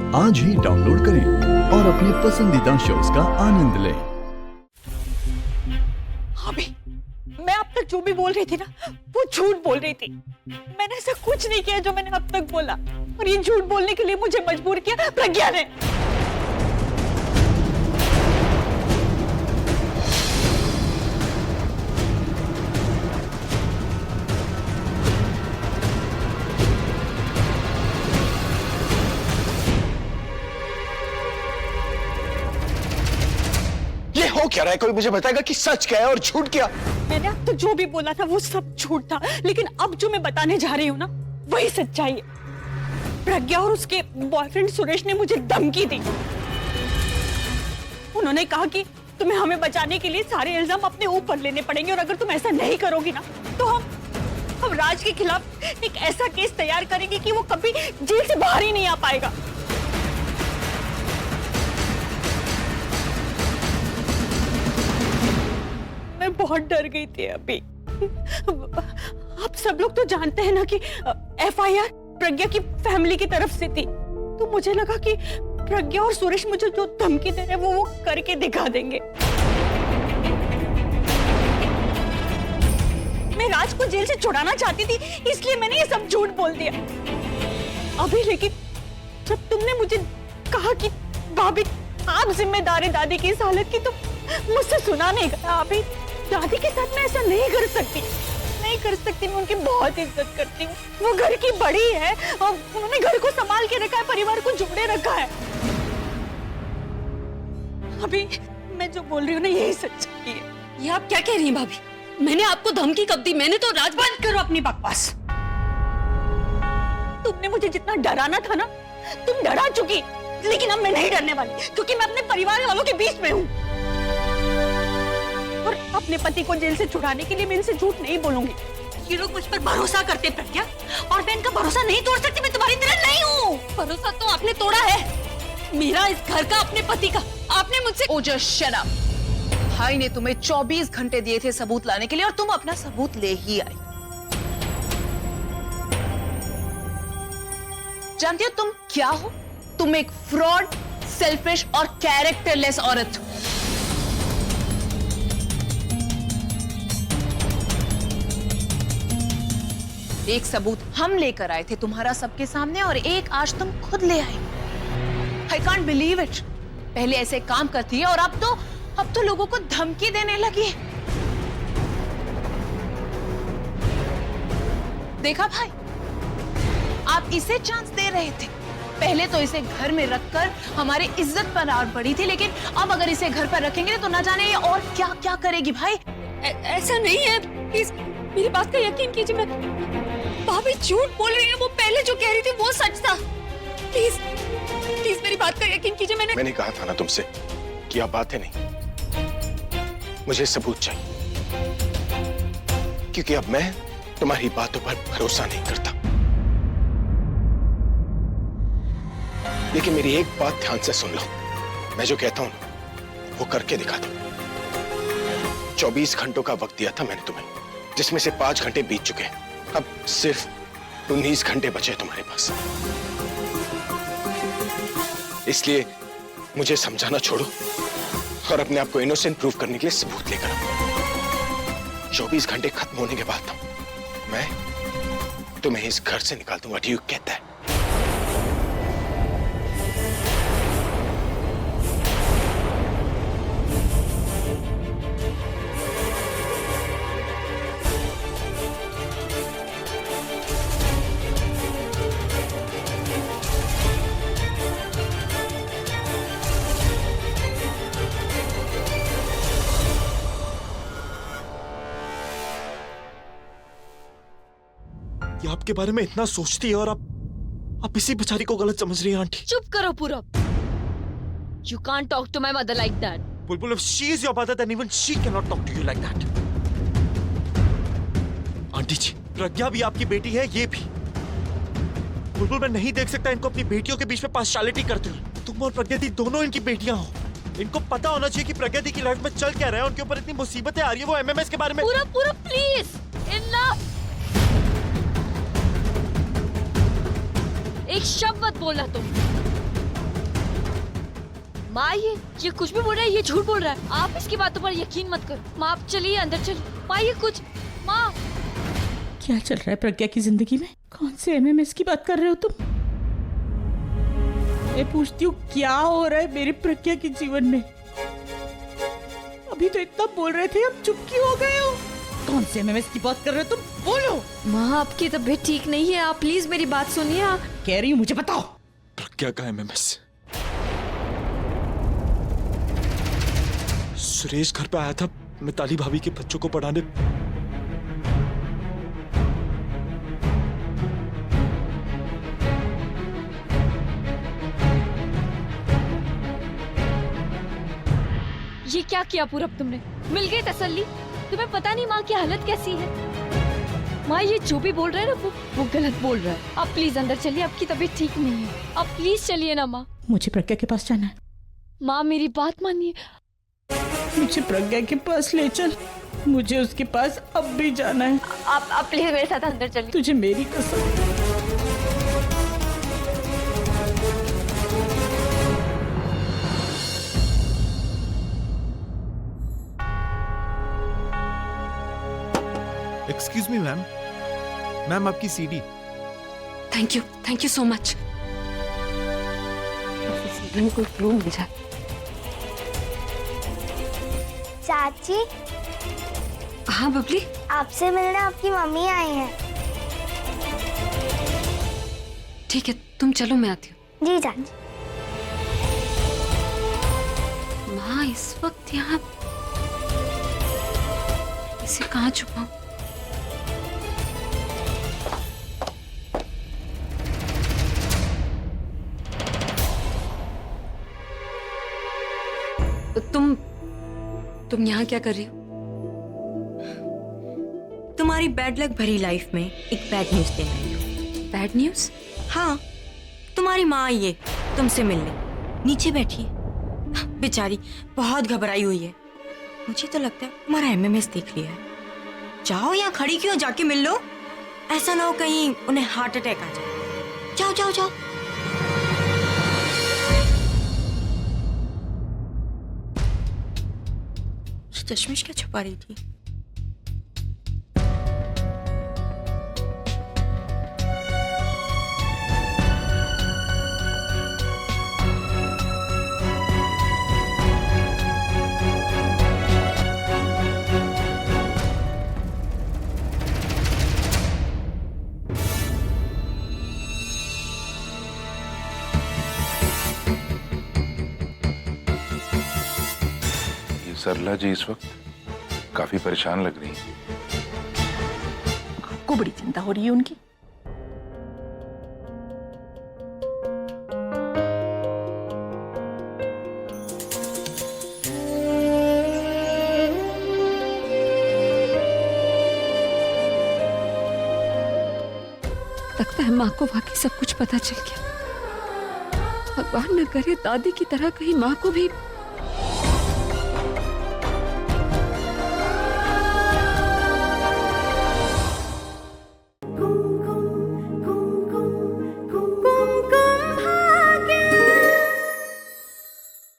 आज ही डाउनलोड करें और अपने पसंदीदा शोज का आनंद लें। अभी मैं अब तक जो भी बोल रही थी ना, वो झूठ बोल रही थी। मैंने ऐसा कुछ नहीं किया जो मैंने अब तक बोला, और ये झूठ बोलने के लिए मुझे मजबूर किया प्रज्ञा ने। हो क्या रहा है? कोई मुझे बताएगा कि सच क्या है और झूठ क्या? मैंने अब तक जो भी बोला था वो सब झूठ था, लेकिन अब जो मैं बताने जा रही हूँ ना, वही सच्चाई है। प्रज्ञा और उसके बॉयफ्रेंड सुरेश ने मुझे धमकी दी। उन्होंने कहा कि तुम्हें हमें बचाने के लिए सारे इल्जाम अपने ऊपर लेने पड़ेंगे, और अगर तुम ऐसा नहीं करोगी ना, तो हम राज के खिलाफ एक ऐसा केस तैयार करेंगे कि वो कभी जेल से बाहर ही नहीं आ पाएगा। मैं बहुत डर गई थी अभी। आप सब लोग तो जानते हैं ना कि एफआईआर प्रज्ञा की फैमिली की तरफ से थी, तो मुझे लगा कि प्रज्ञा और सुरेश मुझे जो धमकी दे रहे हैं वो करके दिखा देंगे। मैं राज को जेल से छुड़ाना चाहती थी, इसलिए मैंने ये सब झूठ बोल दिया अभी। लेकिन जब तुमने मुझे कहा कि भाभी आप जिम्मेदार है दादी की इस हालत की, तो मुझसे सुना नहीं गया। अभी दादी के साथ मैं ऐसा नहीं कर सकती, मैं उनकी बहुत इज्जत करती हूँ। वो घर की बड़ी है और उन्होंने घर को संभाल के रखा है, परिवार को जोड़े रखा है। अभी मैं जो बोल रही हूँ ना, यही सच्चाई है। ये आप क्या कह रही हैं भाभी? मैंने आपको धमकी कब दी? मैंने तो राज बंद करो अपनी बकवास। तुमने मुझे जितना डराना था ना, तुम डरा चुकी, लेकिन अब मैं नहीं डरने वाली, क्योंकि मैं अपने परिवार वालों के बीच में हूँ। और अपने पति को जेल से छुड़ाने के लिए मैं इनसे झूठ नहीं बोलूंगी। ये लोग मुझ पर भरोसा करते प्रज्ञा, और मैं इनका भरोसा नहीं तोड़ सकती। मैं तुम्हारी तरह नहीं हूँ। भरोसा तो आपने तोड़ा है, मेरा, इस घर का, अपने पति का। आपने मुझसे ओजस शट अप। भाई ने तुम्हें 24 घंटे दिए थे सबूत लाने के लिए, और तुम अपना सबूत ले ही आई। जानती हो तुम क्या हो? तुम एक फ्रॉड, सेल्फिश और कैरेक्टरलेस औरत हो। एक सबूत हम लेकर आए थे तुम्हारा सबके सामने, और एक आज तुम खुद ले आई। I can't believe it. पहले ऐसे काम करती है और अब तो लोगों को धमकी देने लगी। देखा भाई, आप इसे चांस दे रहे थे। पहले तो इसे घर में रखकर हमारी इज्जत पर आड़ पड़ी थी, लेकिन अब अगर इसे घर पर रखेंगे तो ना जाने ये और क्या क्या करेगी। भाई ऐसा नहीं है, प्लीज मेरी बात का यकीन कीजिए। मैं भाभी झूठ बोल रही है, वो पहले जो कह रही थी वो सच था। प्लीज प्लीज मेरी बात का यकीन कीजिए। मैंने कहा था ना तुमसे कि आप बातें नहीं, मुझे सबूत चाहिए, क्योंकि अब मैं तुम्हारी बातों पर भरोसा नहीं करता। लेकिन मेरी एक बात ध्यान से सुन लो, मैं जो कहता हूं वो करके दिखा दो। 24 घंटों का वक्त दिया था मैंने तुम्हें, जिसमें से 5 घंटे बीत चुके हैं। अब सिर्फ 19 घंटे बचे तुम्हारे पास, इसलिए मुझे समझाना छोड़ो और अपने आप को इनोसेंट प्रूव करने के लिए सबूत लेकर आओ। 24 घंटे खत्म होने के बाद मैं तुम्हें इस घर से निकाल दूंगा। ठीक कहता है? ये आपके बारे में इतना सोचती है और आप इसी बेचारी को गलत समझ रही हैं आंटी। चुप करो पूरब। You can't talk to my mother like that. Bulbul, if she is your mother, then even she cannot talk to you like that. Aunty ji, Pragya भी आपकी बेटी है, ये भी। बुलबुल, मैं नहीं देख सकता इनको अपनी बेटियों के बीच में पार्शियलिटी करते हुए। तुम और प्रज्ञा दी दोनों इनकी बेटियां हो। इनको पता होना चाहिए कि प्रज्ञा दी की लाइफ में चल क्या रहा है, उनके ऊपर इतनी मुसीबतें आ रही है, वो एमएमएस के बारे में। पूरब प्लीज, इनफ। एक शब्द मत बोलना तुम। माँ ये कुछ भी बोल रहा है, ये झूठ बोल रहा है। आप इसकी बातों पर यकीन मत करो। माँ आप चलिए अंदर चलिए। माँ ये कुछ, माँ क्या चल रहा है प्रज्ञा की जिंदगी में? कौन से एमएमएस की बात कर रहे हो तुम? मैं पूछती हूँ क्या हो रहा है मेरी प्रज्ञा के जीवन में? अभी तो इतना बोल रहे थे, अब चुप क्यों हो गए हो? कौन से एमएमएस की बात कर रहे हो तुम? बोलो। माँ आपकी तबीयत ठीक नहीं है, आप प्लीज मेरी बात सुनिए। आप कह रही हूँ मुझे बताओ। प्रज्ञा का एमएमएस। सुरेश घर पे आया था मिताली भाभी के बच्चों को पढ़ाने। ये क्या किया पूरब तुमने? मिल गई तसल्ली? तुम्हें पता नहीं माँ की हालत कैसी है। माँ ये जो भी बोल रहा है ना वो गलत बोल रहा है। आप प्लीज अंदर चलिए, आपकी तबीयत ठीक नहीं है। आप प्लीज चलिए ना माँ। मुझे प्रज्ञा के पास जाना है। माँ मेरी बात मानिए। मुझे प्रज्ञा के पास ले चल, मुझे उसके पास अब भी जाना है। आप प्लीज मेरे साथ अंदर चलिए। तुझे मेरी कसम। एक्सक्यूज मी मैम, मैम आपकी CD. Thank you so much. कोई क्लू मिल जाए। चाची, हाँ बबली, आपसे मिलने आपकी मम्मी आई हैं। ठीक है तुम चलो, मैं आती हूँ। जी चाची। माँ इस वक्त यहाँ इसे कहाँ छुपाऊं? तुम यहाँ क्या कर रही हो? तुम्हारी बैड लक भरी लाइफ में एक बैड न्यूज देने आई हूँ। Bad news? हाँ, तुम्हारी माँ आई है तुमसे मिलने। नीचे बैठी है, बेचारी बहुत घबराई हुई है। मुझे तो लगता है तुम्हारा एमएमएस देख लिया है। जाओ, यहाँ खड़ी क्यों, जाके मिल लो। ऐसा ना हो कहीं उन्हें हार्ट अटैक आ जाए। जाओ जाओ जाओ। चश्मिश क्या छुपा रही थी? सरला जी इस वक्त काफी परेशान लग रही हैं। को बड़ी चिंता हो रही है उनकी। लगता है माँ को वाकई सब कुछ पता चल गया। भगवान न करे दादी की तरह कहीं माँ को भी